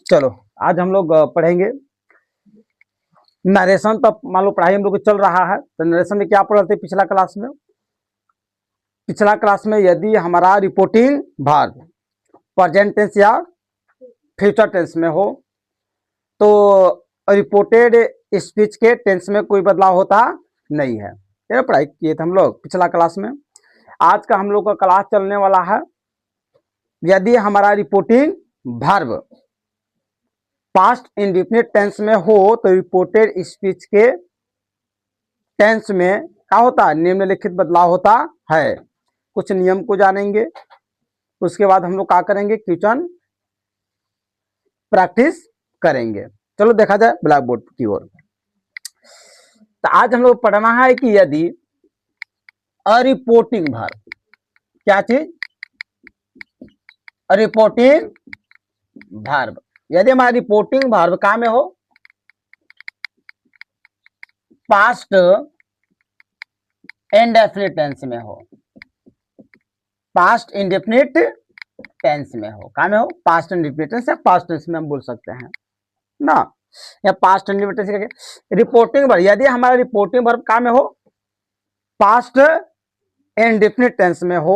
चलो आज हम लोग पढ़ेंगे नरेशन। तो मान लो पढ़ाई हम लोग को चल रहा है, तो नरेशन में क्या पढ़ रहे थे पिछला क्लास में यदि हमारा रिपोर्टिंग वर्ब प्रेजेंट टेंस या फ्यूचर टेंस में हो तो रिपोर्टेड स्पीच के टेंस में कोई बदलाव होता नहीं है। ये पढ़ाई किए थे हम लोग पिछला क्लास में। आज का हम लोग का क्लास चलने वाला है यदि हमारा reporting verb past indefinite tense में हो तो रिपोर्टेड स्पीच के टेंस में क्या होता है, निम्नलिखित बदलाव होता है। कुछ नियम को जानेंगे, उसके बाद हम लोग क्या करेंगे, क्वेश्चन प्रैक्टिस करेंगे। चलो देखा जाए ब्लैक बोर्ड की ओर। तो आज हम लोग पढ़ना है कि यदि रिपोर्टिंग वर्ब, क्या चीज, रिपोर्टिंग वर्ब, यदि हमारा रिपोर्टिंग वर्ब का में हो पास्ट इंडेफिनिट टेंस में हो, पास्ट इंडेफिनिट टेंस में हो, का में हो पास्ट इंडेफिनिट टेंस या पास्ट टेंस में हम बोल सकते हैं ना, या past indefinite tense. Reporting verb यदि हमारा रिपोर्टिंग वर्ब का में हो पास्ट इंडेफिनिट टेंस में हो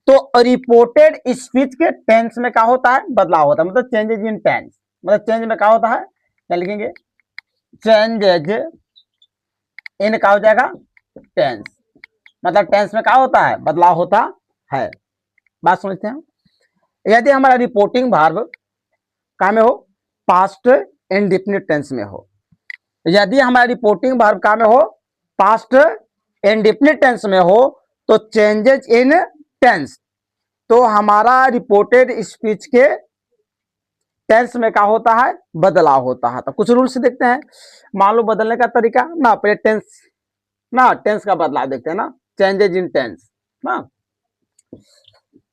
तो रिपोर्टेड स्पीच के टेंस में क्या होता है, बदलाव होता है। मतलब चेंजेज इन टेंस, मतलब चेंज में क्या होता है, क्या लिखेंगे, चेंजेज इन क्या हो जाएगा, टेंस। मतलब टेंस में क्या होता है, बदलाव होता है। बात समझते हैं। यदि हमारा रिपोर्टिंग वर्ब क्या में हो पास्ट इंडेफिनिट टेंस में हो, यदि हमारा रिपोर्टिंग वर्ब क्या में हो पास्ट इंडेफिनिट टेंस में हो तो चेंजेज इन टेंस, तो हमारा रिपोर्टेड स्पीच के टेंस में क्या होता है, बदलाव होता है। तो कुछ रूल्स देखते हैं। मान लो बदलने का तरीका ना, पहले टेंस ना, टेंस का बदलाव देखते हैं ना, चेंजेज इन टेंस ना।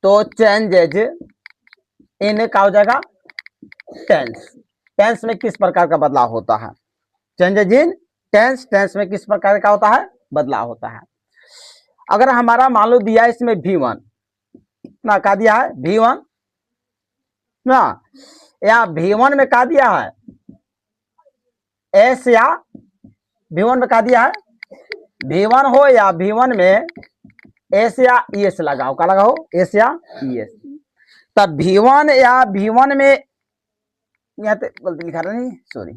तो चेंजेज इन क्या हो जाएगा, टेंस। टेंस में किस प्रकार का बदलाव होता है, चेंजेज इन टेंस, टेंस में किस प्रकार का होता है, बदलाव होता है। अगर हमारा मान लो दिया इसमें V1 ना, क्या दिया है V1 ना, या V1 में क्या दिया है एस, या V1 में क्या दिया है V1 हो या V1 में एस या ES लगाओ, क्या लगाओ एस या ES। तब V1 या V1 में यहाँ तो गलती लिखा रहा नहीं, सॉरी,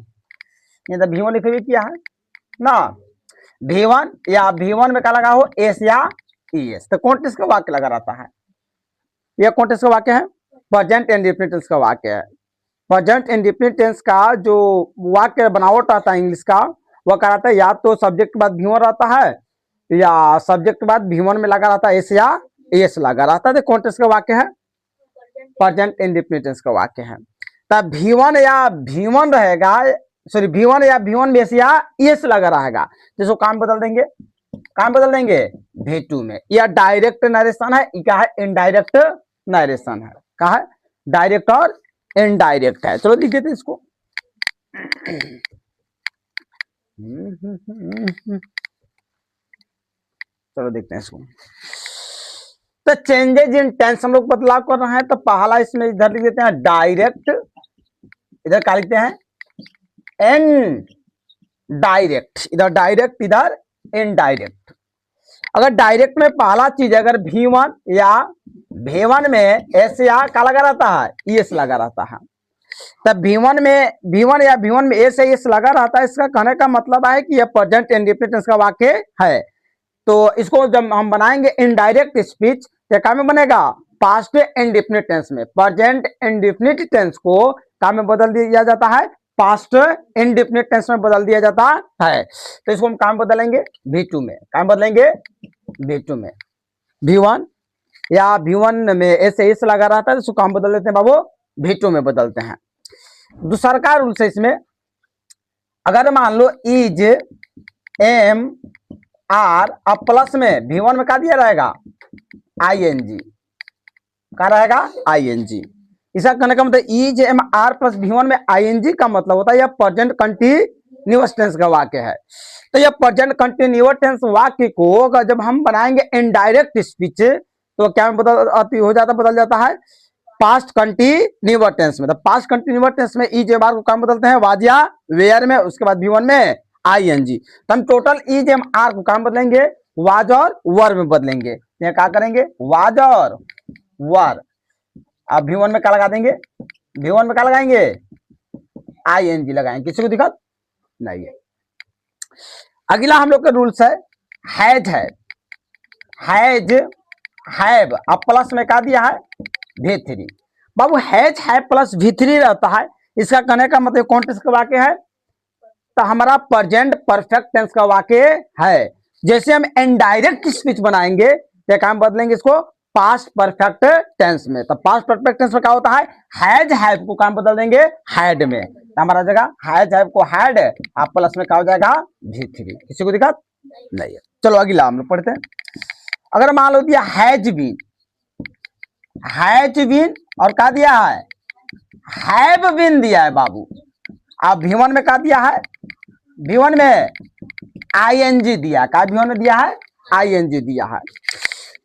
यहाँ तो V1 लिखे भी किया है ना, V1 या V1 में क्या लगा हो एस या ES। तो कौन टेंस का वाक्य लगा रहता है, यह कौन टेंस का वाक्य है, प्रेजेंट इंडेफिनिट टेंस का वाक्य है। प्रेजेंट इंडेफिनिट टेंस का जो वाक्य बनावट आता है इंग्लिश का, वह क्या रहता है, या तो सब्जेक्ट के बाद V1 रहता है या सब्जेक्ट के बाद V1 में लगा रहता है एस या ES लगा रहता है। तो कौन टेंस का वाक्य है, प्रेजेंट इंडेफिनिट टेंस का वाक्य है। तब V1 या V1 रहेगा, सॉरी V1 या V1 में एस या ES लगा रहेगा, जिसको काम बदल देंगे, काम बदल देंगे V2 में। यह डायरेक्ट नरेशन है, क्या है इनडायरेक्ट नरेशन है, क्या है डायरेक्ट और इनडायरेक्ट है। चलो लिख देते इसको। चलो देखते हैं इसको। तो चेंजेज इन टेंस हम लोग बदलाव कर रहे हैं, तो पहला इसमें इधर लिख देते हैं डायरेक्ट, इधर क्या लिखते हैं एन डायरेक्ट, इधर डायरेक्ट इधर इनडायरेक्ट। अगर डायरेक्ट में पहला चीज अगर V1 या V1 में एस या क्या लगा रहता है ES लगा रहता है, तब V1 या V1 में एस या ES लगा रहता है, इसका कहने का मतलब है कि यह प्रेजेंट इंडेफिनिट टेंस का वाक्य है। तो इसको जब हम बनाएंगे इनडायरेक्ट स्पीच, तो क्या में बनेगा पास्ट इंडेफिनिट टेंस में। प्रेजेंट इंडेफिनिट टेंस को क्या में बदल दिया जाता है, पास्ट इंडेफिनिट टेंस में बदल दिया जाता है। तो इसको हम काम बदलेंगे V2 में, काम बदलेंगे V2 में। V1 या V1 में ऐसे इस लगा रहता है, तो इसको काम बदल देते हैं बाबू V2 में बदलते हैं। दूसरा का रूल से इसमें, अगर मान लो इज एम आर, अब प्लस में V1 में क्या दिया रहेगा ING, क्या रहेगा ING। इसका कहने का मतलब is M R plus V1 में ING का मतलब होता है यह प्रेजेंट कंटिन्यूअस टेंस का वाक्य है। तो यह प्रेजेंट कंटिन्यूअस टेंस वाक्य को जब हम बनाएंगे इनडायरेक्ट स्पीच, तो क्या बदल हो जाता, बदल जाता है पास्ट कंटिन्यूअस टेंस में। तो पास्ट कंटिन्यूअस टेंस में इज एम आर को काम बदलते हैं वाज या वेयर में, उसके बाद V1 में आईएनजी। तो हम टोटल इज एम आर को काम बदलेंगे वाज और वर में बदलेंगे। यहाँ क्या करेंगे वाज और वर। अब V1 में क्या लगा देंगे, V1 में क्या लगाएंगे आईएनजी लगाएंगे, किसी को दिक्कत नहीं है। अगला हम लोग का रूल्स है हैज है, हैज हैव। अब प्लस में क्या दिया है V3। Babu has have plus V3 रहता है, इसका कहने का मतलब कौन टेंस का वाक्य है, तो हमारा प्रेजेंट परफेक्ट टेंस का वाक्य है। जैसे हम इनडायरेक्ट स्पीच बनाएंगे तो क्या बदलेंगे इसको पास्ट परफेक्ट टेंस में। तो पास्ट परफेक्ट टेंस में क्या होता है हैज हैव को काम बदल देंगे हैड में, तो हमारा जगह हैज हैव को हैड, आप प्लस में क्या हो जाएगा V3, किसी को दिक्कत नहीं है। चलो अगला हम लोग पढ़ते हैं। अगर मान लो दिया हैज बीन और क्या दिया है हैव बीन दिया है बाबू। अब V1 में क्या दिया है, V1 में आईएनजी दिया, क्या V1 में दिया है आईएनजी दिया है।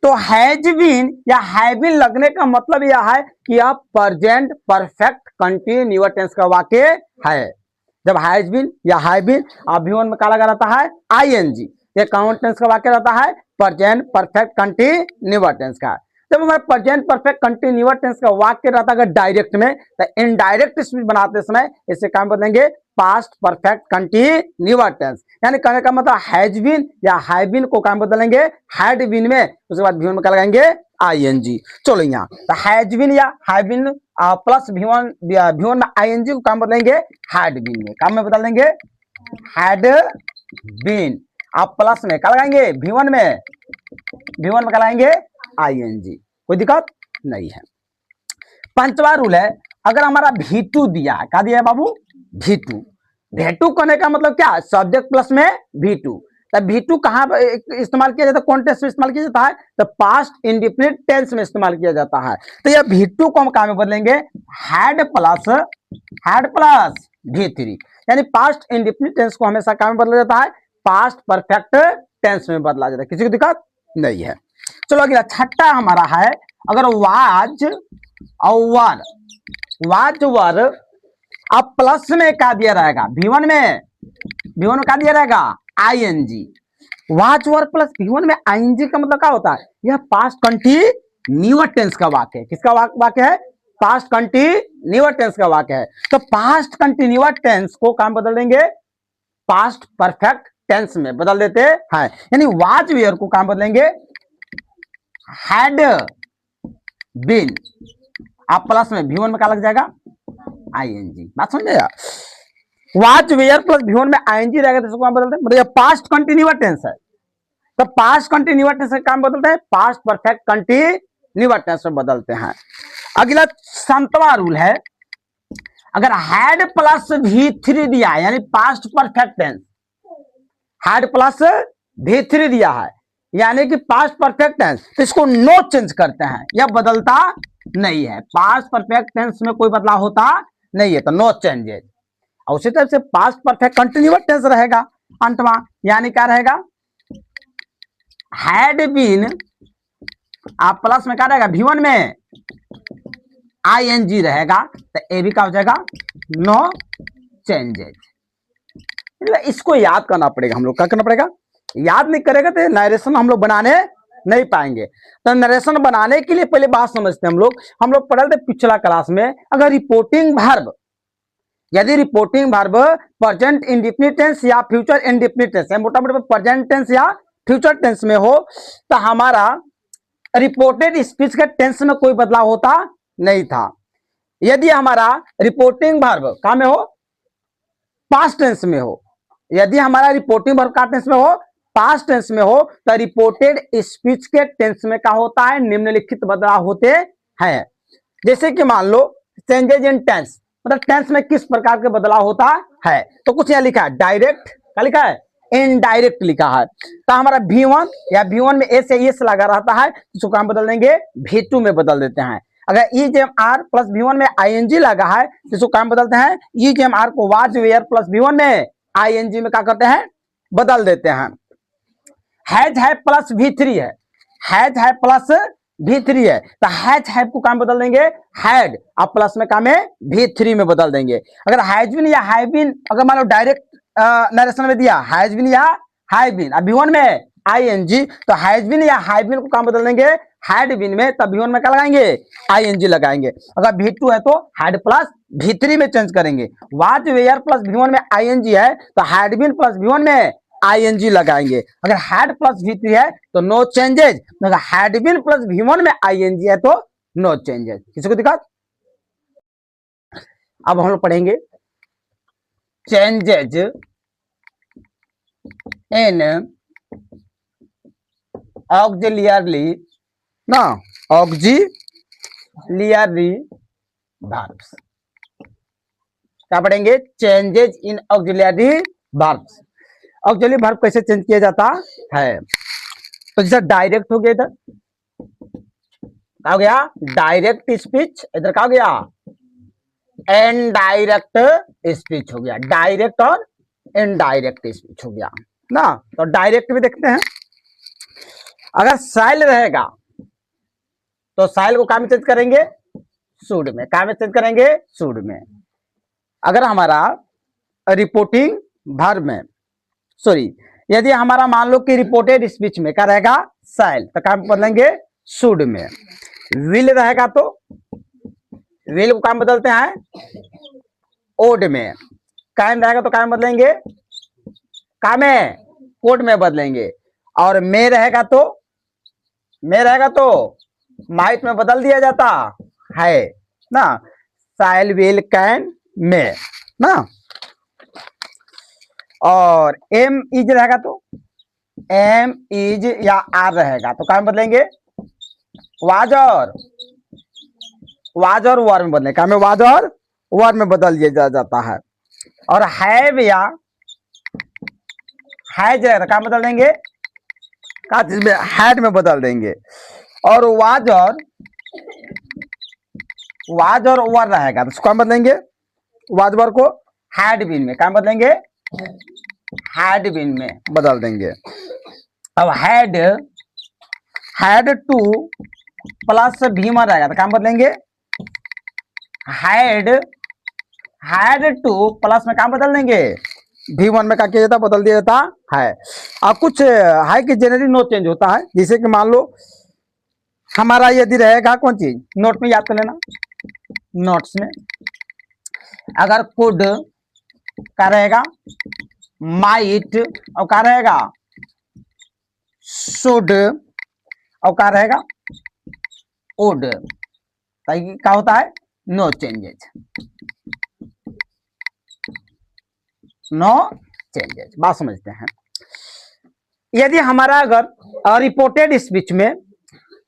तो हैज बीन या हैव बीन लगने का मतलब यह है कि यह प्रेजेंट परफेक्ट कंटिन्यूअस टेंस का वाक्य है। जब हैज बीन या हैव बीन, अब V1 में क्या लगा रहता है आईएनजी, ये कौन टेंस का वाक्य रहता है प्रेजेंट परफेक्ट कंटिन्यूअस टेंस का। जब हमारे प्रेजेंट परफेक्ट कंटिन्यूअस टेंस का वाक्य रहता है डायरेक्ट में, तो इनडायरेक्ट स्पीच बनाते समय इसे क्या बदलेंगे पास्ट परफेक्ट कंटिन्यूअस टेंस। यानी कहने का मतलब हैज बीन या हैव बीन को काम बदलेंगे हैड बीन में, उसके बाद V1 में क्या लगाएंगे आईएनजी। चलो यहाँ तो हैज बीन या हैव बीन प्लस V1 में आईएनजी को काम बदलेंगे हैड बीन में, काम में बदल देंगे हैड बीन। आप प्लस में क्या लगाएंगे V1 में क्या लगाएंगे आईएनजी, कोई दिक्कत नहीं है। पांचवा रूल है अगर हमारा V2 दिया है, क्या दिया है बाबू V2 करने का मतलब क्या सब्जेक्ट प्लस में V2। तो V2 कहाँ इस्तेमाल किया जाता है, कौन टेंस में इस्तेमाल किया जाता है, तो पास्ट इंडिफिनिट टेंस में इस्तेमाल किया जाता है। तो यह V2 को हम कहाँ में बदलेंगे हैड प्लस V3, यानी पास्ट इंडिफिनिट टेंस को हमेशा कहाँ में बदला जाता है पास्ट परफेक्ट टेंस में बदला जाता है, किसी को दिक्कत नहीं है। चलो अगला छठा हमारा है अगर वाज और वर, अब प्लस में क्या दिया रहेगा V1 में क्या दिया रहेगा ING. Was were plus V1 में आईएनजी का मतलब क्या होता है यह पास्ट कंटिन्यूअस टेंस का वाक्य है। किसका वाक्य है पास्ट कंटिन्यूअस टेंस का वाक्य है। तो पास्ट कंटिन्यूअस टेंस को काम बदल देंगे पास्ट परफेक्ट टेंस में बदल देते हैं, यानी वाज वेयर को काम बदलेंगे हैड बीन। आप प्लस में V1 में क्या लग जाएगा आईएनजी, बात समझ गया। वाज वेयर प्लस V1 में आईएनजी रहेगा तो इसको बदलते हैं, मतलब ये पास्ट कंटिन्यूअस टेंस है। तो पास्ट कंटिन्यूअस टेंस का काम बदलते हैं पास्ट परफेक्ट कंटिन्यूअस टेंस में बदलते हैं। अगला 7वां रूल है अगर हैड प्लस V3 दिया है यानी past perfect tense, had plus V3 दिया है यानी कि पास्ट परफेक्ट टेंस, तो इसको नो चेंज करते हैं, यह बदलता नहीं है। पास्ट परफेक्ट टेंस में कोई बदलाव होता नहीं है तो नो चेंजेज। और उसी तरह से पास्ट परफेक्ट कंटिन्यूअस टेंस रहेगा अंतमा, यानी क्या रहेगा हैड बीन, आप प्लस में क्या रहेगा V1 में आईएनजी रहेगा, तो ए भी क्या हो जाएगा नो चेंजेज। इसको याद करना पड़ेगा, हम लोग क्या करना पड़ेगा याद नहीं करेगा तो नरेशन हम लोग बनाने नहीं पाएंगे। तो नरेशन बनाने के लिए पहले बात समझते हैं हम लोग पढ़े थे पिछला क्लास में, अगर रिपोर्टिंग वर्ब यदि reporting verb present indefinite tense या फ्यूचर इंडेफिनिट टेंस है, मोटा मोटा प्रेजेंट टेंस या फ्यूचर टेंस में हो, तो हमारा रिपोर्टेड स्पीच के टेंस में कोई बदलाव होता नहीं था। यदि हमारा रिपोर्टिंग वर्ब कहाँ में हो पास्ट टेंस में हो, यदि हमारा रिपोर्टिंग वर्ब का टेंस में हो पास्ट टेंस में हो, तो रिपोर्टेड स्पीच के टेंस में क्या होता है निम्नलिखित बदलाव होते हैं। जैसे कि मान लो चेंजेज इन टेंस, मतलब टेंस में किस प्रकार के बदलाव होता है, तो कुछ यहाँ लिखा है डायरेक्ट, क्या लिखा है इनडायरेक्ट लिखा है। तो हमारा V1 या V1 में एस या एस लगा रहता है, इसको हम बदल देंगे V2 में बदल देते हैं। अगर EJMR प्लस V1 में ING लगा है तो इसको काम बदलते हैं EJMR को वाज वेयर प्लस V1 में ING में क्या करते हैं बदल देते हैं। हैज है प्लस V3 है, हैज है प्लस V3 है, तो हैज हैव को काम बदल देंगे हैड, अब प्लस में काम है V3 में बदल देंगे। अगर हैज बीन या हैव बीन, अगर मान लो डायरेक्ट नरेशन में दिया हैज बीन या हैव बीन, अब V1 में आईएनजी, तो हैज बीन या हैव बीन को काम बदल देंगे हैड बीन में, तब V1 में क्या लगाएंगे आईएनजी लगाएंगे। अगर V2 है तो हैड प्लस V3 में चेंज करेंगे। वाज वेयर प्लस V1 में आईएनजी है तो हैड बीन प्लस V1 में आईएनजी लगाएंगे। अगर हैड प्लस V3 है तो नो चेंजेज, अगर हैड बीन प्लस V1 में आईएनजी है तो नो चेंजेज। किसी को दिक्कत? अब हम लोग पढ़ेंगे चेंजेज इन ऑक्सिलियरी ना, ऑक्सिलियरी वर्ब्स। क्या पढ़ेंगे? Changes in auxiliary verbs. Auxiliary verb कैसे चेंज किया जाता है? तो जैसे डायरेक्ट हो गया, इधर क्या हो गया डायरेक्ट स्पीच, इधर क्या हो गया इनडायरेक्ट स्पीच हो गया, डायरेक्ट और इनडायरेक्ट स्पीच हो गया ना। तो डायरेक्ट भी देखते हैं, अगर साइल रहेगा तो साइल को क्या में चेंज करेंगे शुड में, क्या में चेंज करेंगे शुड में। अगर हमारा रिपोर्टिंग वर्ब में, सॉरी यदि हमारा मान लो कि रिपोर्टेड स्पीच में क्या रहेगा साइल, तो क्या बदलेंगे शुड में। विल रहेगा तो विल को काम बदलते हैं ओड में, कायम रहेगा तो कायम बदलेंगे का में कोड में बदलेंगे, और में रहेगा तो माइट में बदल दिया जाता है ना, साइल विल कैन में ना। और एम इज रहेगा तो एम इज या आर रहेगा तो क्या में बदलेंगे वाज और वर में बदलेंगे, क्या में वाज और वर में बदल दिया जाता है। और हैव या हैज रहेगा क्या बदल देंगे क्या चीज में हैड में बदल देंगे। और वाज और वर रहेगा तो उसको हम बदलेंगे वाज वर को हैड बीन में, क्या बदलेंगे हैड बीन में बदल देंगे। अब हैड टू प्लस भीमर रहेगा तो क्या बदलेंगे हैड टू प्लस में क्या बदल देंगे V1 में क्या किया जाता बदल दिया जाता है। अब कुछ है कि जनरली नो चेंज होता है, जैसे कि मान लो हमारा यदि रहेगा कौन चीज नोट में याद कर लेना, नोट्स में अगर कुड क्या रहेगा माइट, और क्या रहेगा शुड, और क्या रहेगा वुड, क्या होता है नो चेंजेज, नो चेंजेज। बात समझते हैं। यदि हमारा अगर रिपोर्टेड स्पीच में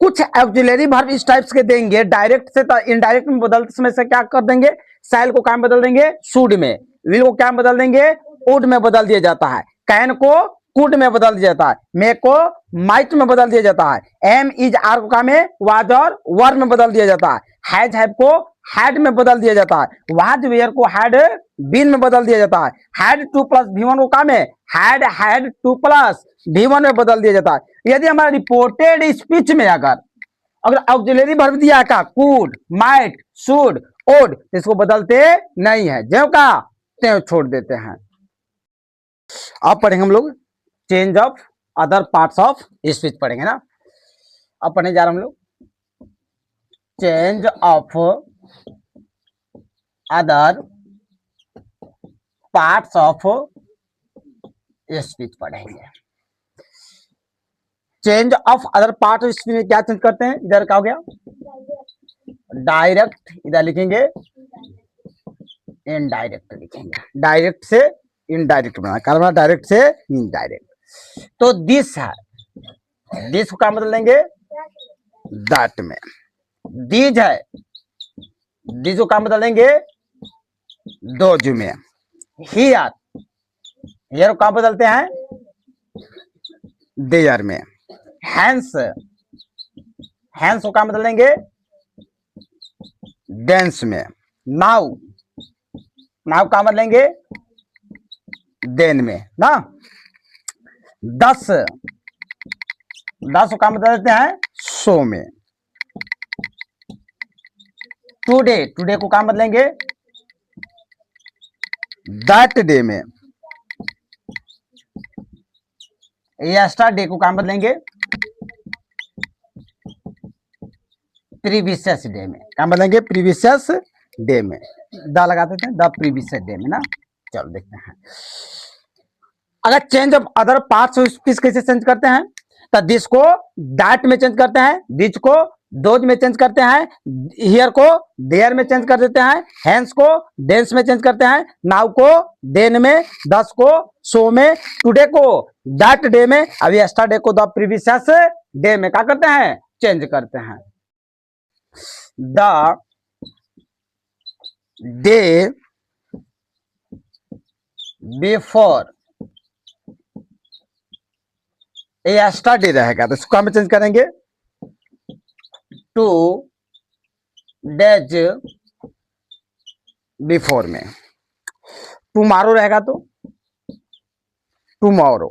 कुछ ऑक्सिलरी वर्ब इस टाइप्स के देंगे डायरेक्ट से तो इनडायरेक्ट में बदलते समय से क्या कर देंगे साइल को क्या बदल देंगे शुड में, विल को क्या बदल देंगे वुड में बदल दिया जाता है, कैन को कुड में बदल दिया जाता है, मे को माइट में बदल दिया जाता है, एम इज आर को क्या में वाज और वर में बदल दिया जाता है, हैज हैव को हैड में बदल दिया जाता है, वाज वेयर को हैड बीन में बदल दिया जाता है, हैड टू प्लस V1 को क्या में हैड टू प्लस V1 में बदल दिया जाता है। यदि हमारा रिपोर्टेड स्पीच में अगर ऑक्सिलरी वर्ब दिया का कुड माइट शुड वुड, तो इसको बदलते नहीं है, जो का त्यों छोड़ देते हैं। अब पढ़ेंगे हम लोग change of other parts of speech पढ़ेंगे ना। अब पढ़ने जा रहे हम लोग change of other parts of speech पढ़ेंगे। Change of other part of speech में क्या चेंज करते हैं, इधर क्या हो गया डायरेक्ट, इधर लिखेंगे इनडायरेक्ट लिखेंगे, डायरेक्ट से इनडायरेक्ट बना, कारण डायरेक्ट से इनडायरेक्ट। तो दिस है, दिस को क्या बदल देंगे दैट में, दीज है दीज को क्या बदल देंगे दोज में, हियर हियर को क्या बदलते हैं देयर में, हैंस हैंस को क्या बदल देंगे डेंस में, नाउ नाउ क्या बदलेंगे देन में ना, दस को क्या बदल देते हैं सो में, टुडे, टुडे को काम बदलेंगे दैट डे में, यस्टरडे को काम बदलेंगे प्रीवियस डे में, काम बदलेंगे प्रीवियस डे में, द लगाते थे द प्रीवियस डे में ना। चलो देखते हैं, अगर change of other parts of speech कैसे चेंज करते हैं, तो दिस को दैट में चेंज करते हैं, दिस को दोज में चेंज करते हैं, हियर को देयर में चेंज कर देते हैं, हैंस को देंस में चेंज करते हैं, नाउ को देन में, दस को सो में, टुडे को दैट डे में, अब यस्टरडे को द प्रीवियस डे में क्या करते हैं, चेंज करते हैं। द डे बिफोर यस्टरडे रहेगा तो इसको हम चेंज करेंगे टू डेज बिफोर में, टुमारो रहेगा तो टुमारो,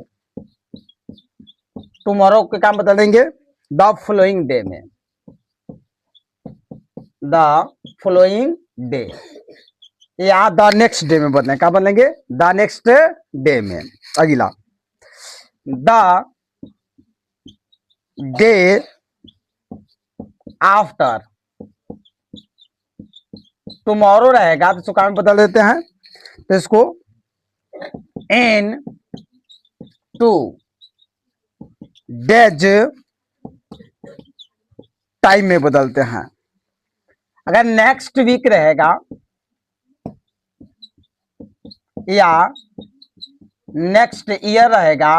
टुमारो के काम बता देंगे द फॉलोइंग डे में, द फॉलोइंग डे, या द नेक्स्ट डे में बदलें, क्या बदलेंगे द नेक्स्ट डे में। अगला द डे आफ्टर, टुमारो रहेगा तो इसको काम बदल देते हैं, तो इसको इन टू डेज टाइम में बदलते हैं। अगर नेक्स्ट वीक रहेगा या नेक्स्ट ईयर रहेगा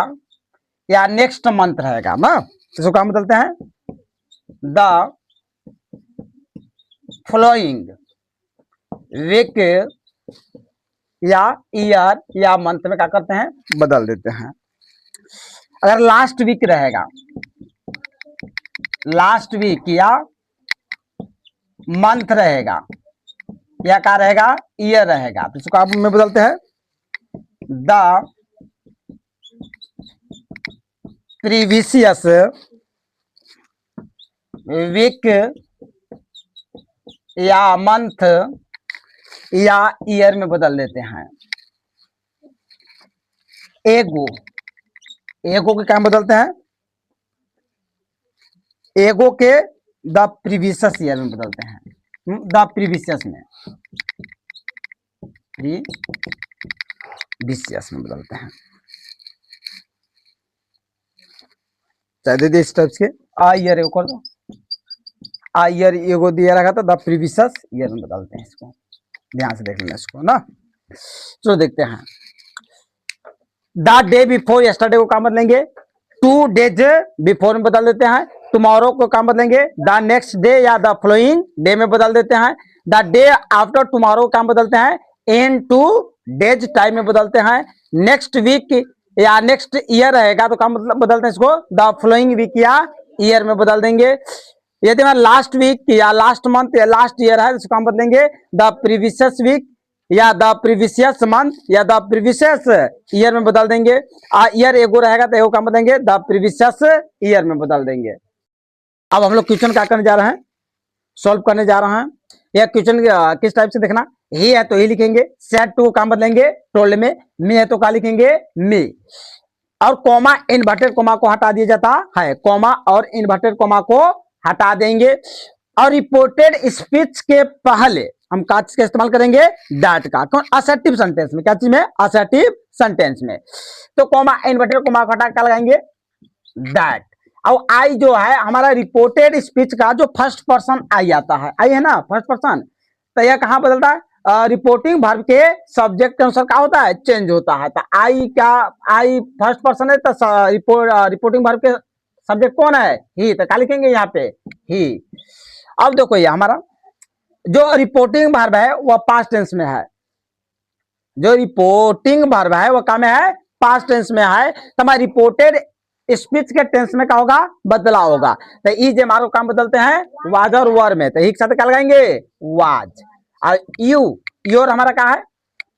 या नेक्स्ट मंथ रहेगा ना, इसको काम बदलते हैं द फॉलोइंग वीक या ईयर या मंथ में क्या करते हैं, बदल देते हैं। अगर लास्ट वीक रहेगा, लास्ट वीक या मंथ रहेगा या क्या रहेगा, ईयर रहेगा, तो इसको आप में बदलते हैं द प्रीवियस वीक या मंथ या ईयर में बदल देते हैं। एगो, एगो के काम बदलते हैं, एगो के द प्रीवियस ईयर में बदलते हैं, द प्रीवियस में, प्रीवियस में बदलते हैं। इस टाइप के आ ईयर एगो कर दो, आ ईयर एगो दिया रखा था, द प्रीवियस ईयर में बदलते हैं, इसको ध्यान से देख लेना इसको ना। चलो देखते हैं, द डे बिफोर यस्टरडे को काम बदलेंगे टू डेज बिफोर में बदल देते हैं, टुमारो को काम बदलेंगे द नेक्स्ट डे या द फॉलोइंग डे में बदल देते हैं, द डे आफ्टर टुमारो काम बदलते हैं इन टू डेज टाइम में बदलते हैं, नेक्स्ट वीक या नेक्स्ट ईयर रहेगा तो काम बदलते हैं इसको द फॉलोइंग वीक या ईयर में बदल देंगे। यदि हमारा लास्ट वीक या लास्ट मंथ या लास्ट ईयर है तो इसको हम बदलेंगे द प्रीवियस वीक या द प्रीवियस मंथ या द प्रीवियस ईयर में बदल देंगे। ईयर एगो रहेगा तो एगो काम बदलेंगे द प्रीवियस ईयर में बदल देंगे। अब हम लोग क्वेश्चन क्या करने जा रहे हैं, सॉल्व करने जा रहे हैं। यह क्वेश्चन किस टाइप से देखना, ही है तो ही लिखेंगे, सेड टू काम बदलेंगे टोल्ड में, मी है तो क्या लिखेंगे मी, और कॉमा इन्वर्टेड कॉमा को हटा दिया जाता है, कॉमा और इन्वर्टेड कॉमा को हटा देंगे। और रिपोर्टेड स्पीच के पहले हम क्या चीज का इस्तेमाल करेंगे, दैट का, कौन असर्टिव सेंटेंस में, क्या चीज में, असर्टिव सेंटेंस में। तो कॉमा इन्वर्टेड कॉमा को हटा क्या लगाएंगे, दैट। और आई जो है हमारा रिपोर्टेड स्पीच का जो फर्स्ट पर्सन आई आता है, आई है ना फर्स्ट पर्सन, तो यह कहां बदलता है, रिपोर्टिंग वर्ब के सब्जेक्ट के अनुसार क्या होता है, चेंज होता है। तो आई क्या, आई फर्स्ट पर्सन है तो रिपोर्टिंग वर्ब के सब्जेक्ट कौन है, ही, तो क्या लिखेंगे यहाँ पे ही। अब देखो ये हमारा जो रिपोर्टिंग वर्ब है वह पास्ट टेंस में है, जो रिपोर्टिंग वर्ब है वह क्या में है, पास्ट टेंस में है। तो हमारा रिपोर्टेड स्पीच के टेंस में क्या होगा, बदलाव होगा। तो ई जे हमारे काम बदलते हैं वाज और वर में, तो ही के साथ क्या लगाएंगे, वाज। और यू, योर हमारा क्या है,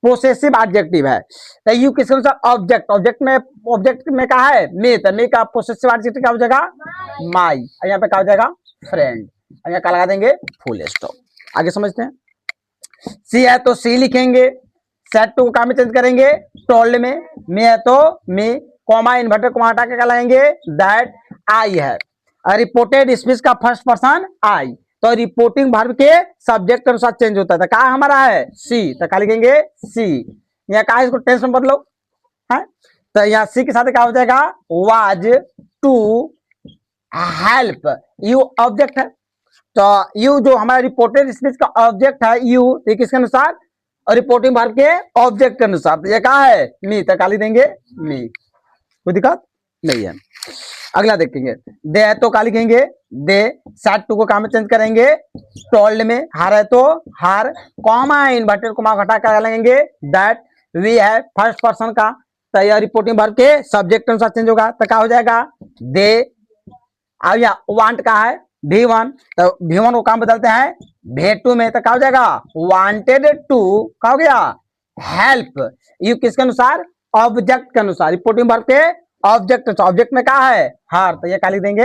पोसेसिव एडजेक्टिव है, तो यू किसके अनुसार, ऑब्जेक्ट, ऑब्जेक्ट में क्या है, मे, तो मे का पोसेसिव एडजेक्टिव क्या हो जाएगा, माई, यहाँ पे क्या हो जाएगा, फ्रेंड, यहाँ क्या लगा देंगे, फुल स्टॉप। आगे समझते हैं। सी है तो सी लिखेंगे, सेट टू को काम में चेंज करेंगे टोल्ड में, मी है तो मी, कॉमा इन्वर्टेड कॉमा हटा के क्या लाएंगे दैट, आई है, रिपोर्टेड स्पीच का फर्स्ट पर्सन आई, तो रिपोर्टिंग वर्ब के सब्जेक्ट के अनुसार चेंज होता है, कहा हमारा है सी, तो क्या लिखेंगे सी, यहाँ कहा इसको टेंस में बदलो है, तो यहाँ सी के साथ क्या हो जाएगा was to help, you object है, तो यू जो हमारा रिपोर्टेड स्पीच का ऑब्जेक्ट है यू, तो किसके अनुसार और रिपोर्टिंग वर्ब के ऑब्जेक्ट के अनुसार, तो ये कहा है मी, तो काली देंगे मी, कोई दिक्कत नहीं है। अगला देखेंगे, दे है तो का लिखेंगे दे, सेट टू को काम में चेंज करेंगे टोल्ड में, हार है तो हार, कॉमा इन्वर्टेड कॉमा हटा कर लगेंगे दैट, वी है फर्स्ट पर्सन का, तो यह रिपोर्टिंग वर्ब के सब्जेक्ट के अनुसार चेंज होगा, तो क्या हो जाएगा दे, अब यहाँ वांट का है V1, तो V1 को काम बदलते हैं V2 में, तो क्या हो जाएगा वांटेड टू, क्या हो गया हेल्प, यू किसके अनुसार ऑब्जेक्ट के अनुसार, रिपोर्टिंग वर्ब के ऑब्जेक्ट, ऑब्जेक्ट में क्या है हार, तो ये क्या लिख देंगे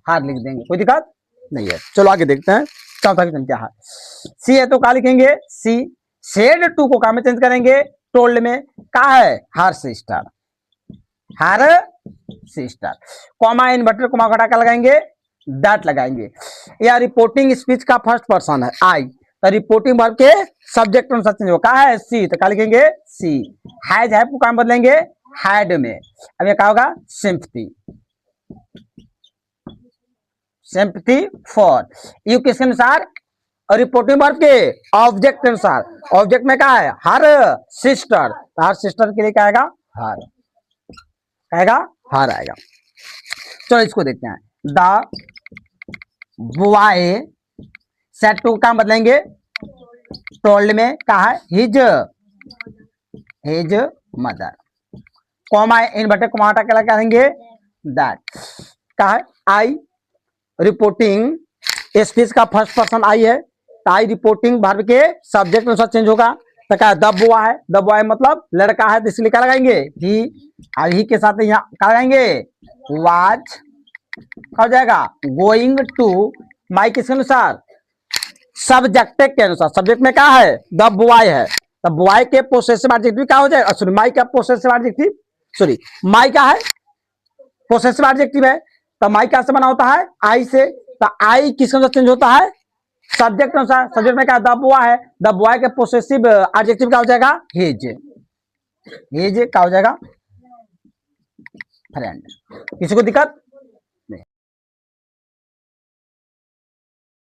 हार लिख देंगे, कोई दिक्कत नहीं है। चलो आगे देखते हैं चौथा क्वेश्चन क्या है। सी है तो क्या लिखेंगे सी, शेड टू को काम में चेंज करेंगे टोल्ड में, क्या है हार सिस्टर, हार सिस्टर, कॉमा इन्वर्टेड कॉमा हटा के लगाएंगे दैट लगाएंगे, या रिपोर्टिंग स्पीच का फर्स्ट पर्सन है आई, तो रिपोर्टिंग वर्ब के सब्जेक्ट अनुसार चेंज होगा, है सी, तो क्या लिखेंगे सी, हैज है को काम बदलेंगे हैड में, अब ये क्या होगा सिंपथी, सिंपथी फॉर, यू किसके अनुसार और रिपोर्टिंग वर्ब के ऑब्जेक्ट के अनुसार, ऑब्जेक्ट में क्या है हर सिस्टर, तो हर सिस्टर के लिए क्या आएगा हर, आएगा हार आएगा। चलो इसको देखते हैं, द बॉय, सेट टू काम बदलेंगे टोल्ड में, कहा है his, his mother, comma inverted comma हटा के लगा देंगे दैट, कहा है आई, रिपोर्टिंग स्पीच का फर्स्ट पर्सन आई है, तो आई रिपोर्टिंग वर्ब के सब्जेक्ट अनुसार चेंज होगा, तो क्या द बॉय है, द बॉय मतलब लड़का है, तो इसलिए क्या लगाएंगे ही, और ही के साथ यहाँ क्या लगाएंगे वाज, क्या हो जाएगा गोइंग टू, माई किसके अनुसार सब्जेक्ट के अनुसार, सब्जेक्ट में क्या है द बॉय है, तो बॉय के पोसेसिव एडजेक्टिव क्या हो जाएगा, सॉरी माई का पोसेसिव एडजेक्टिव, सॉरी माई का है पोसेसिव एडजेक्टिव है, तो माई क्या से बना होता है आई से, तो आई किसके अनुसार चेंज होता है सब्जेक्ट अनुसार, सब्जेक्ट में क्या द बॉय है, द बॉय के पोसेसिव एडजेक्टिव क्या हो जाएगा हिज, हिज क्या हो जाएगा फ्रेंड, किसी को दिक्कत